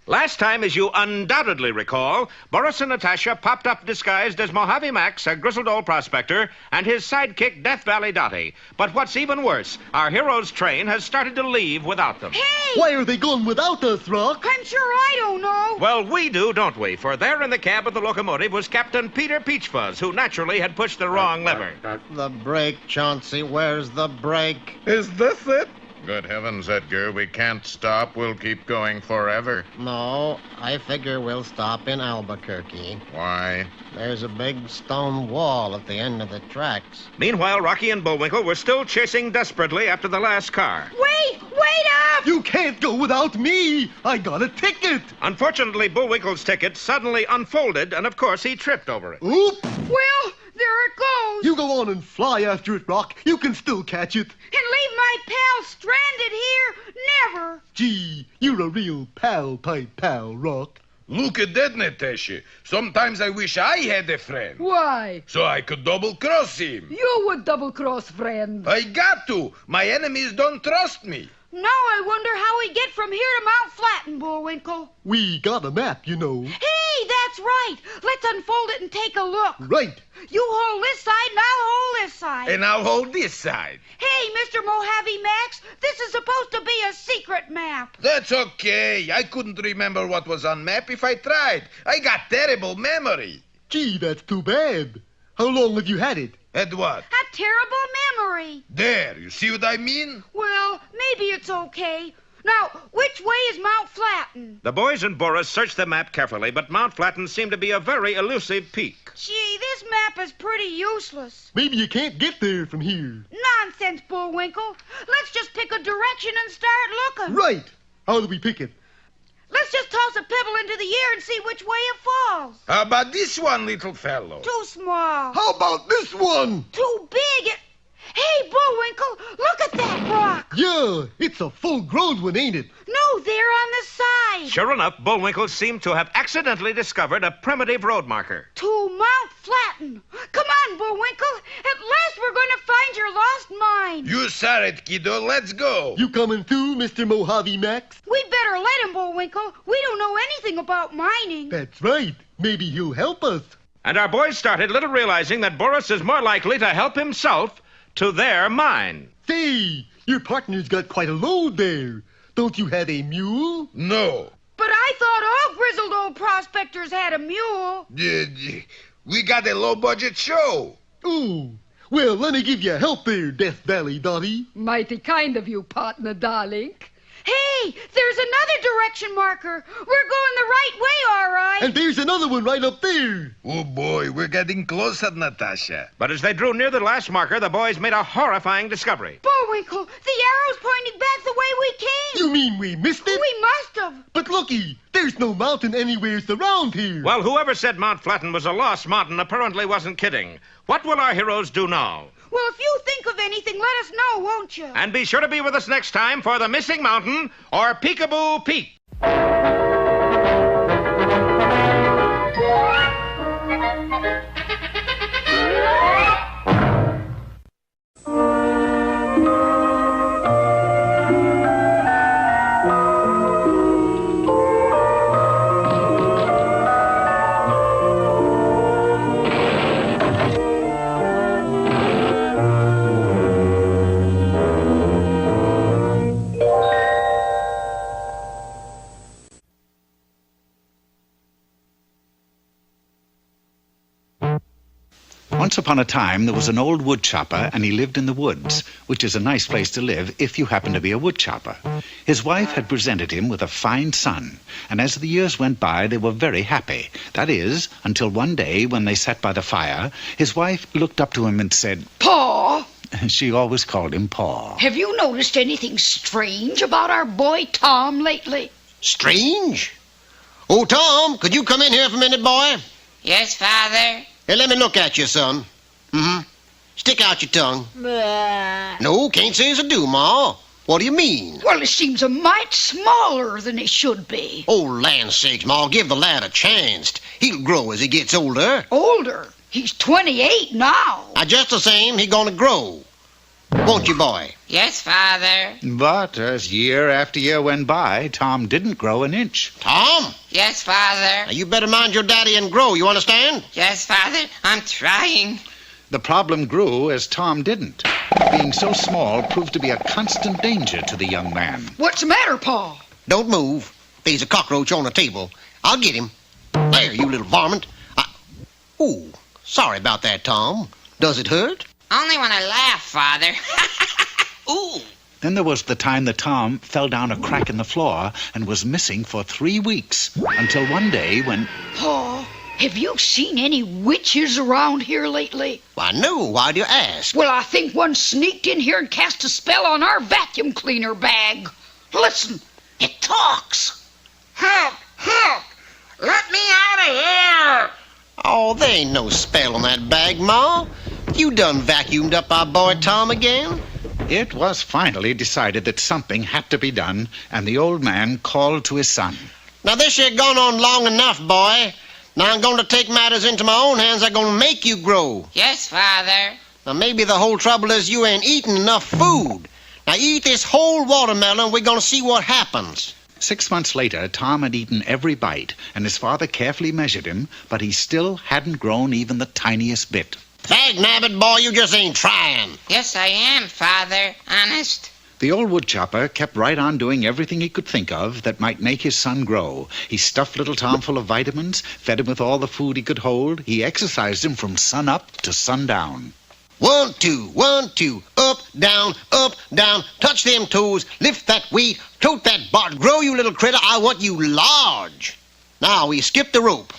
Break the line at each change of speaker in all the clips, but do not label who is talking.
Last time, as you undoubtedly recall, Boris and Natasha popped up disguised as Mojave Max, a grizzled old prospector, and his sidekick, Death Valley Dottie. But what's even worse, our hero's train has started to leave without them.
Hey!
Why are they going without us, Rock?
I'm sure I don't know.
Well, we do, don't we? For there in the cab of the locomotive was Captain Peter Peachfuzz, who naturally had pushed the wrong lever.
The brake, Chauncey. Where's the brake?
Is this it?
Good heavens, Edgar, we can't stop. We'll keep going forever.
No, I figure we'll stop in Albuquerque.
Why?
There's a big stone wall at the end of the tracks.
Meanwhile, Rocky and Bullwinkle were still chasing desperately after the last car.
Wait up!
You can't go without me. I got a ticket.
Unfortunately, Bullwinkle's ticket suddenly unfolded, and of course he tripped over it.
Oop!
Well, there it goes.
You go on and fly after it, Rock. You can still catch it.
And leave my pal stranded here? Never.
Gee, you're a real pal-type pal, Rock.
Look at that, Natasha. Sometimes I wish I had a friend.
Why?
So I could double-cross him.
You would double-cross, friend.
I got to. My enemies don't trust me.
Now I wonder how we get from here to Mount Flatten, Bullwinkle.
We got a map, you know.
Hey, that's right. Let's unfold it and take a look.
Right.
You hold this side and I'll hold this side.
And I'll hold this side.
Hey, Mr. Mojave Max, this is supposed to be a secret map.
That's okay. I couldn't remember what was on map if I tried. I got terrible memory.
Gee, that's too bad. How long have you had it?
And what?
A terrible memory.
There, you see what I mean?
Well, maybe it's okay. Now, which way is Mount Flatten?
The boys and Boris searched the map carefully, but Mount Flatten seemed to be a very elusive peak.
Gee, this map is pretty useless.
Maybe you can't get there from here.
Nonsense, Bullwinkle. Let's just pick a direction and start looking.
Right. How do we pick it?
Let's just toss a pebble into the air and see which way it falls.
How about this one, little fellow?
Too small.
How about this one?
Too big. Hey, Bullwinkle, look at that rock.
Yeah, it's a full-grown one, ain't it?
No, there on the side.
Sure enough, Bullwinkle seemed to have accidentally discovered a primitive road marker.
To Mount Flatten. Come on, Bullwinkle. At last we're going to find your lost mine.
You saw it, kiddo. Let's go.
You coming too, Mr. Mojave Max?
We better let him, Bullwinkle. We don't know anything about mining.
That's right. Maybe he'll help us.
And our boys started, little realizing that Boris is more likely to help himself to their mine.
Say, your partner's got quite a load there. Don't you have a mule?
No.
But I thought all grizzled old prospectors had a mule.
We got a low-budget show.
Oh, well, let me give you help there, Death Valley Dottie.
Mighty kind of you, partner, darling.
Hey, there's another direction marker. We're going the right way, all right.
And there's another one right up there.
Oh, boy, we're getting closer, Natasha.
But as they drew near the last marker, the boys made a horrifying discovery.
Bullwinkle, the arrow's pointing back the way we came.
You mean we missed it?
We must have.
But looky, there's no mountain anywheres around here.
Well, whoever said Mount Flatten was a lost mountain apparently wasn't kidding. What will our heroes do now?
Well, if you think of anything, let us know, won't you?
And be sure to be with us next time for The Missing Mountain or Peekaboo Peak.
Once upon a time, there was an old wood chopper, and he lived in the woods, which is a nice place to live if you happen to be a wood chopper. His wife had presented him with a fine son, and as the years went by, they were very happy. That is, until one day, when they sat by the fire, his wife looked up to him and said,
Pa,
she always called him Pa.
have you noticed anything strange about our boy Tom lately?
Strange? Oh, Tom, could you come in here for a minute, boy?
Yes, Father.
Hey, let me look at you, son. Stick out your tongue. No, can't say as I do, Ma. What do you mean?
Well, he seems a mite smaller than he should be.
Oh, land sakes, Ma, give the lad a chance. He'll grow as he gets older.
Older? He's 28 now.
Just the same, he gonna grow. Won't you, boy?
Yes, Father.
But as year after year went by, Tom didn't grow an inch.
Tom?
Yes, Father.
Now, you better mind your daddy and grow, you understand?
Yes, Father. I'm trying.
The problem grew as Tom didn't. Being so small proved to be a constant danger to the young man.
What's the matter, Pa?
Don't move. There's a cockroach on the table. I'll get him. There, you little varmint. Ooh, sorry about that, Tom. Does it hurt?
Only when I laugh, Father. Ooh.
Then there was the time that Tom fell down a crack in the floor and was missing for 3 weeks, until one day when...
Pa, have you seen any witches around here lately?
Why, no. Why do you ask?
Well, I think one sneaked in here and cast a spell on our vacuum cleaner bag. Listen, it talks.
Help! Help! Let me out of here!
Oh, there ain't no spell on that bag, Ma. You done vacuumed up our boy Tom again?
It was finally decided that something had to be done, and the old man called to his son.
Now, this here gone on long enough, boy. Now I'm going to take matters into my own hands. I'm going to make you grow.
Yes, Father.
Now, maybe the whole trouble is you ain't eating enough food. Now, eat this whole watermelon. We're going to see what happens.
6 months later, Tom had eaten every bite, and his father carefully measured him, but he still hadn't grown even the tiniest bit.
Dag-nabbit, boy, you just ain't trying.
Yes, I am, Father. Honest.
The old woodchopper kept right on doing everything he could think of that might make his son grow. He stuffed little Tom full of vitamins, fed him with all the food he could hold. He exercised him from sun up to sundown.
1, 2, 1, 2, up, down, touch them toes, lift that weight, tote that bar, grow, you little critter, I want you large. Now, we skip the rope.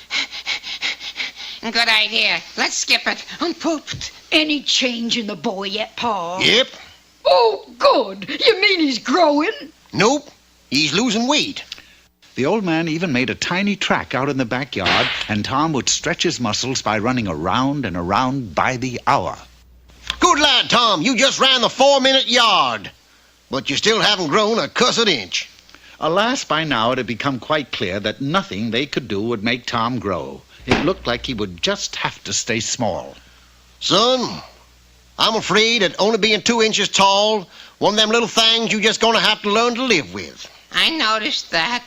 Good idea. Let's skip it. I'm pooped.
Any change in the boy yet, Pa?
Yep.
Oh, good. You mean he's growing?
Nope. He's losing weight.
The old man even made a tiny track out in the backyard, and Tom would stretch his muscles by running around and around by the hour.
Good lad, Tom. You just ran the 4-minute yard. But you still haven't grown a cussed inch.
Alas, by now it had become quite clear that nothing they could do would make Tom grow. It looked like he would just have to stay small.
Son, I'm afraid that only being 2 inches tall, one of them little things you just gonna have to learn to live with.
I noticed that.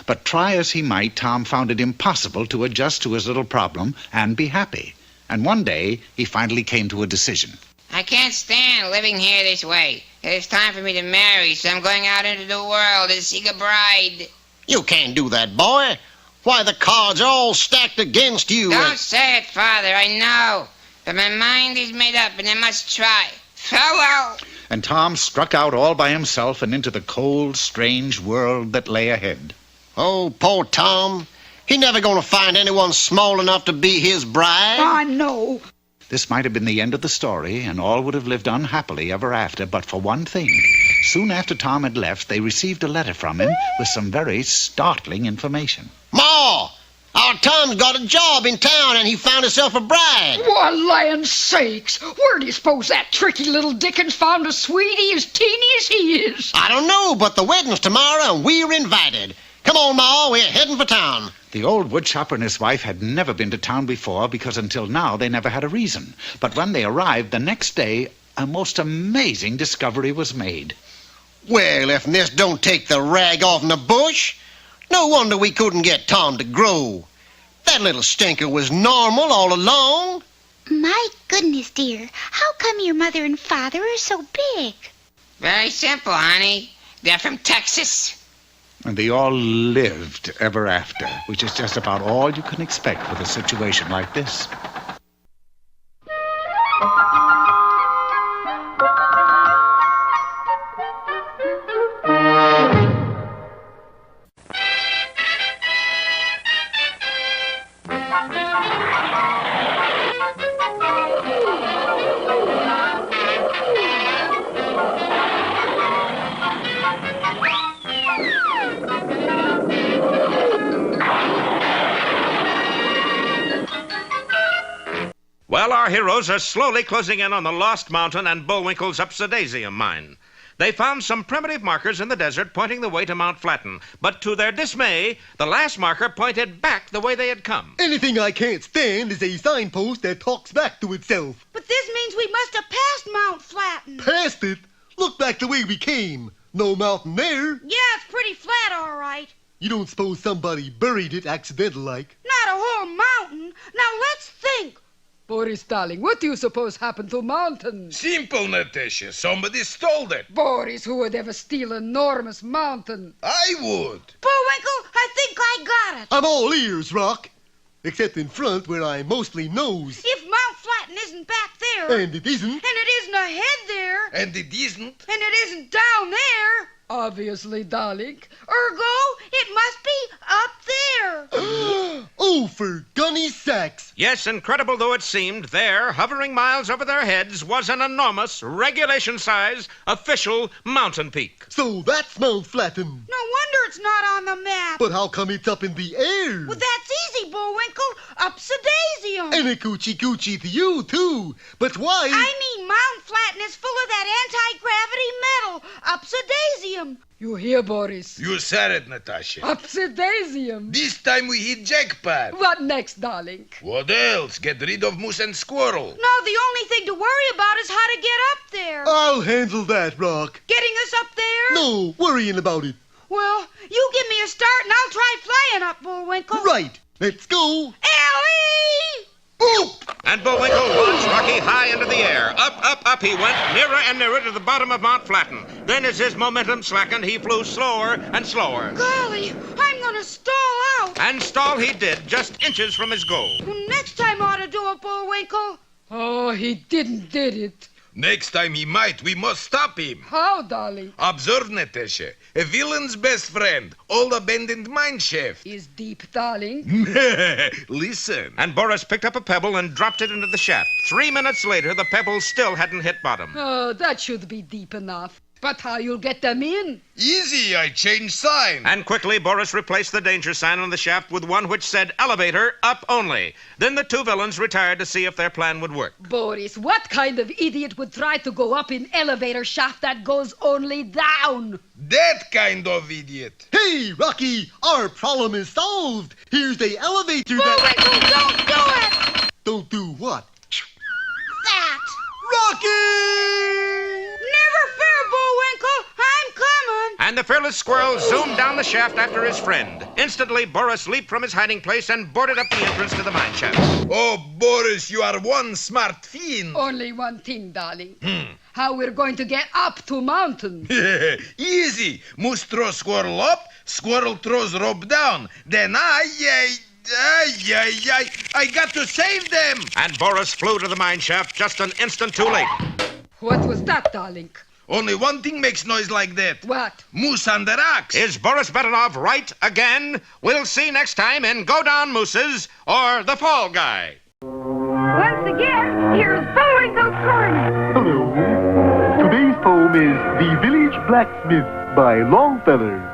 But try as he might, Tom found it impossible to adjust to his little problem and be happy. And one day, he finally came to a decision.
I can't stand living here this way. It's time for me to marry, so I'm going out into the world to seek a bride.
You can't do that, boy. Why, the cards are all stacked against you.
Don't say it, Father, I know. But my mind is made up and I must try. Farewell!
And Tom struck out all by himself and into the cold, strange world that lay ahead.
Oh, poor Tom. He never gonna find anyone small enough to be his bride.
I know.
This might have been the end of the story, and all would have lived unhappily ever after, but for one thing. Soon after Tom had left, they received a letter from him with some very startling information.
Ma! Our Tom's got a job in town and he found himself a bride.
Why, land sakes, where do you suppose that tricky little Dickens found a sweetie as teeny as he is?
I don't know, but the wedding's tomorrow and we're invited. Come on, Ma, we're heading for town.
The old woodchopper and his wife had never been to town before because until now they never had a reason. But when they arrived the next day, a most amazing discovery was made.
Well, if this don't take the rag off in the bush, no wonder we couldn't get Tom to grow. That little stinker was normal all along.
My goodness, dear. How come your mother and father are so big?
Very simple, honey. They're from Texas.
And they all lived ever after, which is just about all you can expect with a situation like this.
Well, our heroes are slowly closing in on the Lost Mountain and Bullwinkle's Upsidaisium mine. They found some primitive markers in the desert pointing the way to Mount Flatten. But to their dismay, the last marker pointed back the way they had come.
Anything I can't stand is a signpost that talks back to itself.
But this means we must have passed Mount Flatten.
Past it? Look back the way we came. No mountain there.
Yeah, it's pretty flat, all right.
You don't suppose somebody buried it accidental-like?
Not a whole mountain. Now let's think.
Boris, darling, what do you suppose happened to mountains?
Simple, Natasha. Somebody stole it.
Boris, who would ever steal an enormous mountain?
I would.
Bullwinkle, I think I got it.
I'm all ears, Rock. Except in front where I mostly nose.
If Mount Flatten isn't back there,
And it isn't.
and it isn't ahead there,
And it isn't.
and it isn't down there,
Obviously, darling.
ergo, it must be up there.
Oh, for gunny sacks.
Yes, incredible though it seemed, there, hovering miles over their heads, was an enormous, regulation-size, official mountain peak.
So that's Mount Flatten.
No wonder it's not on the map.
But how come it's up in the air?
Well, that's easy, Bullwinkle. Upsidaisium.
And a coochie-coochie to you, too. But why?
I mean, Mount Flatten is full of that anti-gravity metal, Upsidaisium.
You hear, Boris?
You said it, Natasha.
Upsidaisium.
This time we hit jackpot.
What next, darling?
What else? Get rid of moose and squirrel.
No, the only thing to worry about is how to get up there.
I'll handle that, Rock.
Getting us up there?
No, worrying about it.
Well, you give me a start and I'll try flying up, Bullwinkle.
Right. Let's go.
Ellie!
Oop!
And Bullwinkle launched Rocky high into the air. Up he went, nearer and nearer to the bottom of Mount Flatten. Then as his momentum slackened, he flew slower and slower.
Golly, I'm gonna stall out.
And stall he did, just inches from his goal.
Well, next time ought to do it, Bullwinkle.
Oh, he did it.
Next time he might, we must stop him.
How, darling?
Observe, Natasha. A villain's best friend, old abandoned mine shaft.
Is deep, darling.
Listen.
And Boris picked up a pebble and dropped it into the shaft. 3 minutes later, the pebble still hadn't hit bottom.
Oh, that should be deep enough. But how you'll get them in?
Easy, I changed sign.
And quickly, Boris replaced the danger sign on the shaft with one which said elevator up only. Then the two villains retired to see if their plan would work.
Boris, what kind of idiot would try to go up an elevator shaft that goes only down?
That kind of idiot.
Hey, Rocky, our problem is solved. Here's the elevator that...
Bullwinkle, don't do it!
Don't do what?
That.
Rocky!
Never fear, Bullwinkle. I'm coming.
And the fearless squirrel zoomed down the shaft after his friend. Instantly, Boris leaped from his hiding place and boarded up the entrance to the mine shaft.
Oh, Boris, you are one smart fiend.
Only one thing, darling. How we're going to get up to mountain.
Easy. Moose throws squirrel up, squirrel throws rope down. Then I got to save them.
And Boris flew to the mine shaft just an instant too late.
What was that, darling?
Only one thing makes noise like that.
What?
Moose on the rocks.
Is Boris Betanov right again? We'll see next time in Go Down Mooses or The Fall Guy.
Once again, here's Bullwinkle's Corner.
Hello. Today's poem is The Village Blacksmith by Longfellow.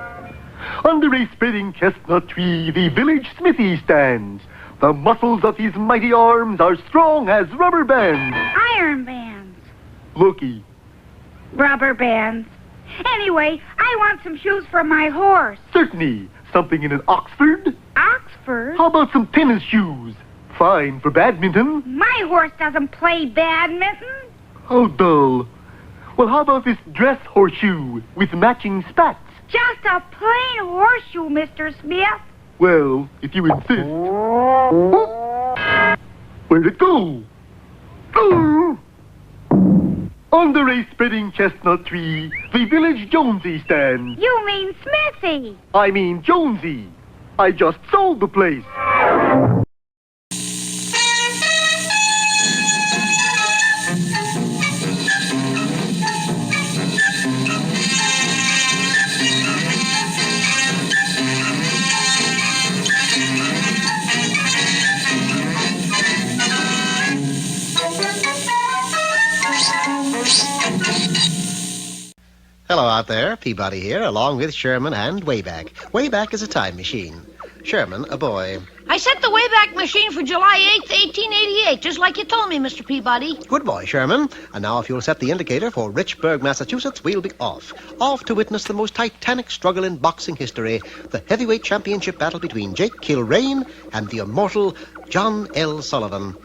Under a spreading chestnut tree, the village smithy stands. The muscles of his mighty arms are strong as rubber bands.
Iron bands.
Looky.
Rubber bands. Anyway, I want some shoes for my horse.
Certainly. Something in an Oxford?
Oxford?
How about some tennis shoes? Fine for badminton.
My horse doesn't play badminton.
How dull. Well, how about this dress horseshoe with matching spats?
Just a plain horseshoe, Mr. Smith.
Well, if you insist. Where'd it go? Oh! Under a spreading chestnut tree, the village Jonesy stands.
You mean Smithy.
I mean Jonesy. I just sold the place.
Hello out there, Peabody here, along with Sherman and Wayback. Wayback is a time machine. Sherman, a boy.
I set the Wayback Machine for July 8th, 1888, just like you told me, Mr. Peabody.
Good boy, Sherman. And now if you'll set the indicator for Richburg, Massachusetts, we'll be off. Off to witness the most titanic struggle in boxing history, the heavyweight championship battle between Jake Kilrain and the immortal John L. Sullivan.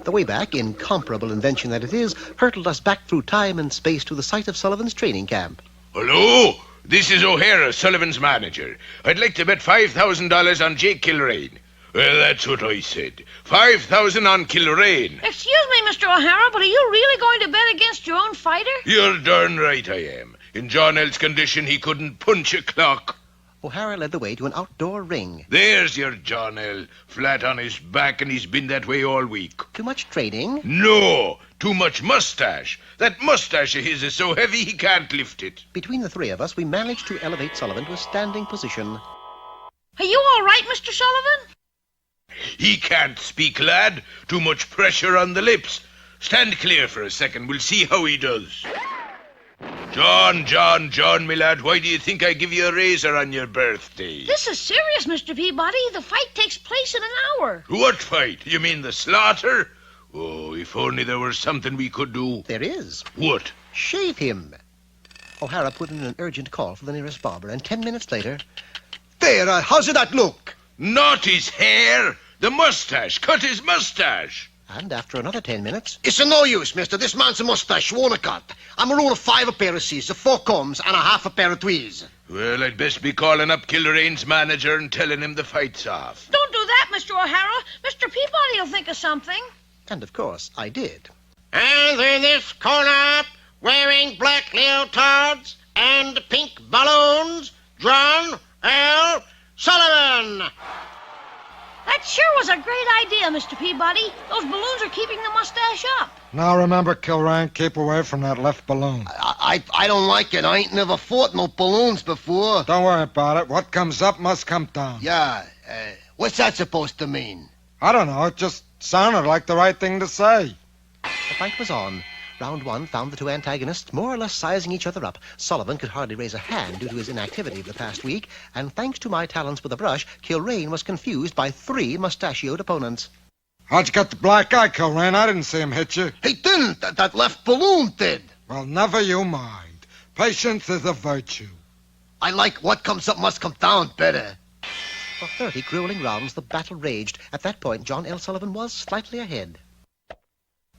The Wayback, incomparable invention that it is, hurtled us back through time and space to the site of Sullivan's training camp.
Hello? This is O'Hara, Sullivan's manager. I'd like to bet $5,000 on Jake Kilrain. Well, that's what I said. 5,000 on Kilrain.
Excuse me, Mr. O'Hara, but are you really going to bet against your own fighter?
You're darn right I am. In John L's condition, he couldn't punch a clock.
O'Hara led the way to an outdoor ring.
There's your John L. Flat on his back, and he's been that way all week.
Too much training?
No, too much mustache. That mustache of his is so heavy he can't lift it.
Between the three of us, we managed to elevate Sullivan to a standing position.
Are you all right, Mr. Sullivan?
He can't speak, lad. Too much pressure on the lips. Stand clear for a second. We'll see how he does. John, me lad, why do you think I give you a razor on your birthday?
This is serious, Mr. Peabody. The fight takes place in an hour.
What fight? You mean the slaughter? Oh, if only there were something we could do.
There is.
What?
Shave him. O'Hara put in an urgent call for the nearest barber, and 10 minutes later...
There, how's that look?
Not his hair. The mustache. Cut his mustache.
And after another 10 minutes...
It's of no use, mister. This man's a mustache won't cut. I'm a rule of 5 a pair of scissors, 4 combs, and a half a pair of tweezers.
Well, I'd best be calling up Kilrain's manager and telling him the fight's off.
Don't do that, Mr. O'Hara. Mr. Peabody will think of something.
And, of course, I did. And in this corner, wearing black leotards and pink balloons, John L. Sullivan.
That sure was a great idea, Mr. Peabody. Those balloons are keeping the mustache up.
Now remember, Kilrain, keep away from that left balloon.
I don't like it. I ain't never fought no balloons before.
Don't worry about it. What comes up must come down.
Yeah, what's that supposed to mean?
I don't know. It just sounded like the right thing to say.
The fight was on. Round 1 found the two antagonists more or less sizing each other up. Sullivan could hardly raise a hand due to his inactivity of the past week, and thanks to my talents with a brush, Kilrain was confused by 3 mustachioed opponents.
How'd you get the black eye, Kilrain? I didn't see him hit you.
He didn't. That left balloon did.
Well, never you mind. Patience is a virtue.
I like what comes up must come down better.
For 30 grueling rounds, the battle raged. At that point, John L. Sullivan was slightly ahead.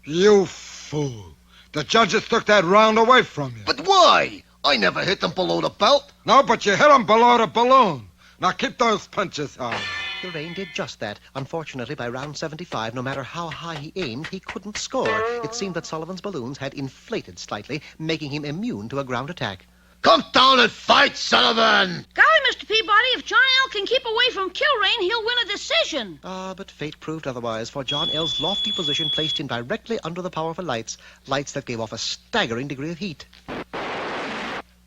You fool. The judges took that round away from you.
But why? I never hit them below the belt.
No, but you hit them below the balloon. Now keep those punches on.
Kilrain did just that. Unfortunately, by round 75, no matter how high he aimed, he couldn't score. It seemed that Sullivan's balloons had inflated slightly, making him immune to a ground attack.
Come down and fight, Sullivan!
Golly, Mr. Peabody, if John L. can keep away from Kilrain, he'll win a decision.
But fate proved otherwise, for John L.'s lofty position placed him directly under the powerful lights that gave off a staggering degree of heat.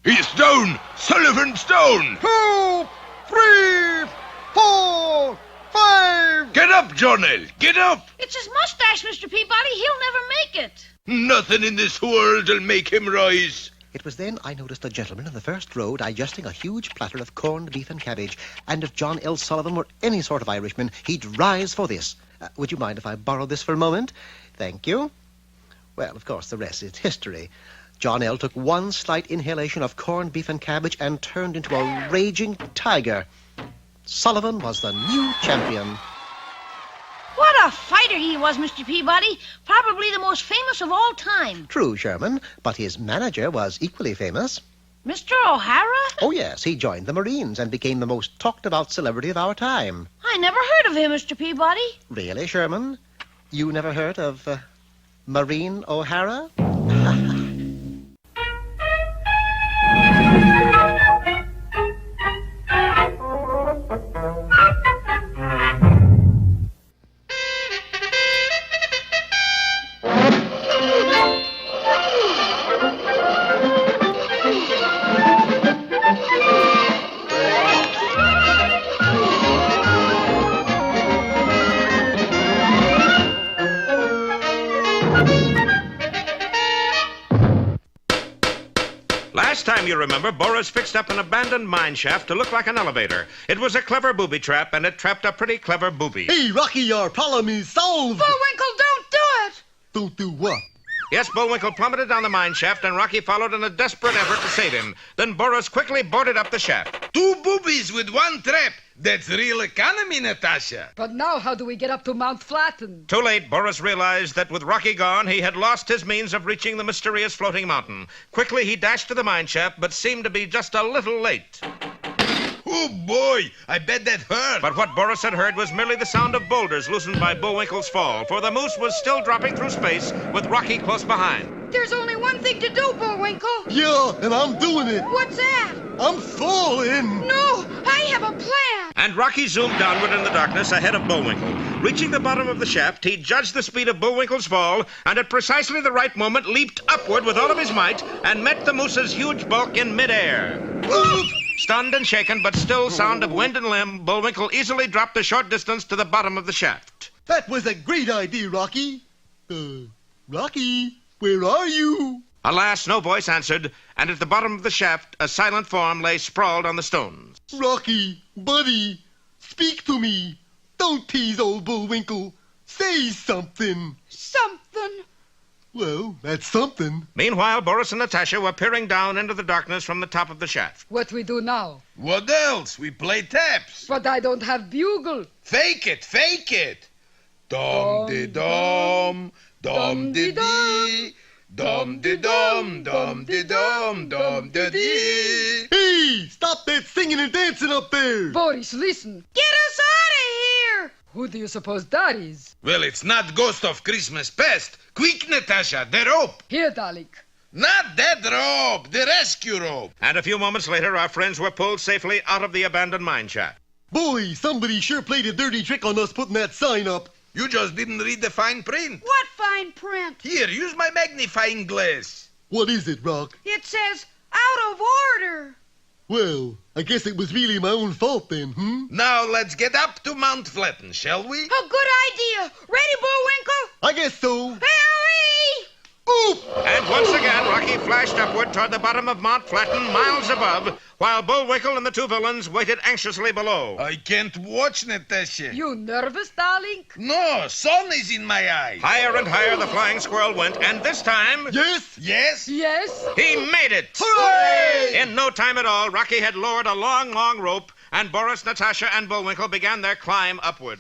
He's down! Sullivan's down!
2, 3, 4, 5.
Get up, John L. Get up!
It's his mustache, Mr. Peabody. He'll never make it.
Nothing in this world'll make him rise.
It was then I noticed a gentleman in the first row digesting a huge platter of corned beef and cabbage, and if John L. Sullivan were any sort of Irishman, he'd rise for this. Would you mind if I borrowed this for a moment? Thank you. Well, of course, the rest is history. John L. took one slight inhalation of corned beef and cabbage and turned into a raging tiger. Sullivan was the new champion.
What a fighter he was, Mr. Peabody. Probably the most famous of all time.
True, Sherman, but his manager was equally famous.
Mr. O'Hara?
Oh, yes, he joined the Marines and became the most talked-about celebrity of our time.
I never heard of him, Mr. Peabody.
Really, Sherman? You never heard of Marine O'Hara?
Last time, you remember, Boris fixed up an abandoned mine shaft to look like an elevator. It was a clever booby trap, and it trapped a pretty clever booby.
Hey, Rocky, our problem is solved.
Bullwinkle, don't do it!
Don't do what?
Yes, Bullwinkle plummeted down the mine shaft, and Rocky followed in a desperate effort to save him. Then Boris quickly boarded up the shaft.
2 boobies with 1 trap. That's real economy, Natasha.
But now how do we get up to Mount Flatten?
Too late, Boris realized that with Rocky gone, he had lost his means of reaching the mysterious floating mountain. Quickly, he dashed to the mine shaft, but seemed to be just a little late.
Oh, boy, I bet that hurt.
But what Boris had heard was merely the sound of boulders loosened by Bullwinkle's fall, for the moose was still dropping through space with Rocky close behind.
There's only one thing to do, Bullwinkle.
Yeah, and I'm doing it.
What's that?
I'm falling.
No, I have a plan.
And Rocky zoomed downward in the darkness ahead of Bullwinkle. Reaching the bottom of the shaft, he judged the speed of Bullwinkle's fall, and at precisely the right moment leaped upward with all of his might and met the moose's huge bulk in midair. Stunned and shaken, but still sound of wind and limb, Bullwinkle easily dropped the short distance to the bottom of the shaft.
That was a great idea, Rocky. Rocky, where are you?
Alas, no voice answered, and at the bottom of the shaft, a silent form lay sprawled on the stones.
Rocky, buddy, speak to me. Don't tease old Bullwinkle. Say something.
Something.
Well, that's something.
Meanwhile, Boris and Natasha were peering down into the darkness from the top of the shaft.
What we do now?
What else? We play taps.
But I don't have bugle.
Fake it, fake it. Dum-de-dum, dum-de-dee. Dum-de-dum, dum-de-dum, dum-de-dee.
Hey, stop that singing and dancing up there.
Boris, listen.
Get us out of here.
Who do you suppose that is?
Well, it's not Ghost of Christmas Past. Quick, Natasha, the rope.
Here, darling.
Not that rope, the rescue rope.
And a few moments later, our friends were pulled safely out of the abandoned mine shaft.
Boy, somebody sure played a dirty trick on us putting that sign up.
You just didn't read the fine print.
What fine print?
Here, use my magnifying glass.
What is it, Rock?
It says out of order.
Well, I guess it was really my own fault then,
Now let's get up to Mount Flatten, shall we?
A good idea. Ready, Bullwinkle?
I guess so.
Hurry!
Oop!
And once again, Rocky flashed upward toward the bottom of Mount Flatten, miles above, while Bullwinkle and the 2 villains waited anxiously below.
I can't watch, Natasha.
You nervous, darling?
No, sun is in my eyes.
Higher and higher the flying squirrel went, and this time...
Yes?
Yes?
Yes.
He made it!
Hooray!
In no time at all, Rocky had lowered a long, long rope, and Boris, Natasha, and Bullwinkle began their climb upward.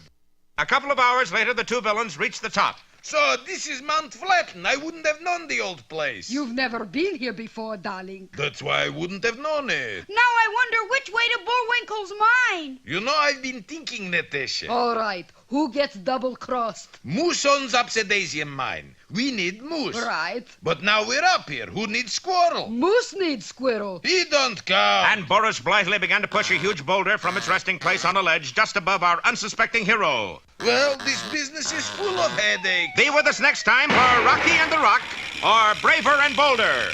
A couple of hours later, the 2 villains reached the top.
So this is Mount Flatten. I wouldn't have known the old place.
You've never been here before, darling.
That's why I wouldn't have known it.
Now I wonder which way to Bullwinkle's mine.
You know, I've been thinking, Natasha.
All right. Who gets double-crossed?
Moose owns Upsidaisium mine. We need moose.
Right.
But now we're up here. Who needs squirrel?
Moose needs squirrel.
He don't count.
And Boris blithely began to push a huge boulder from its resting place on a ledge just above our unsuspecting hero.
Well, this business is full of headaches.
Be with us next time for Rocky and the Rock, or Braver and Bolder.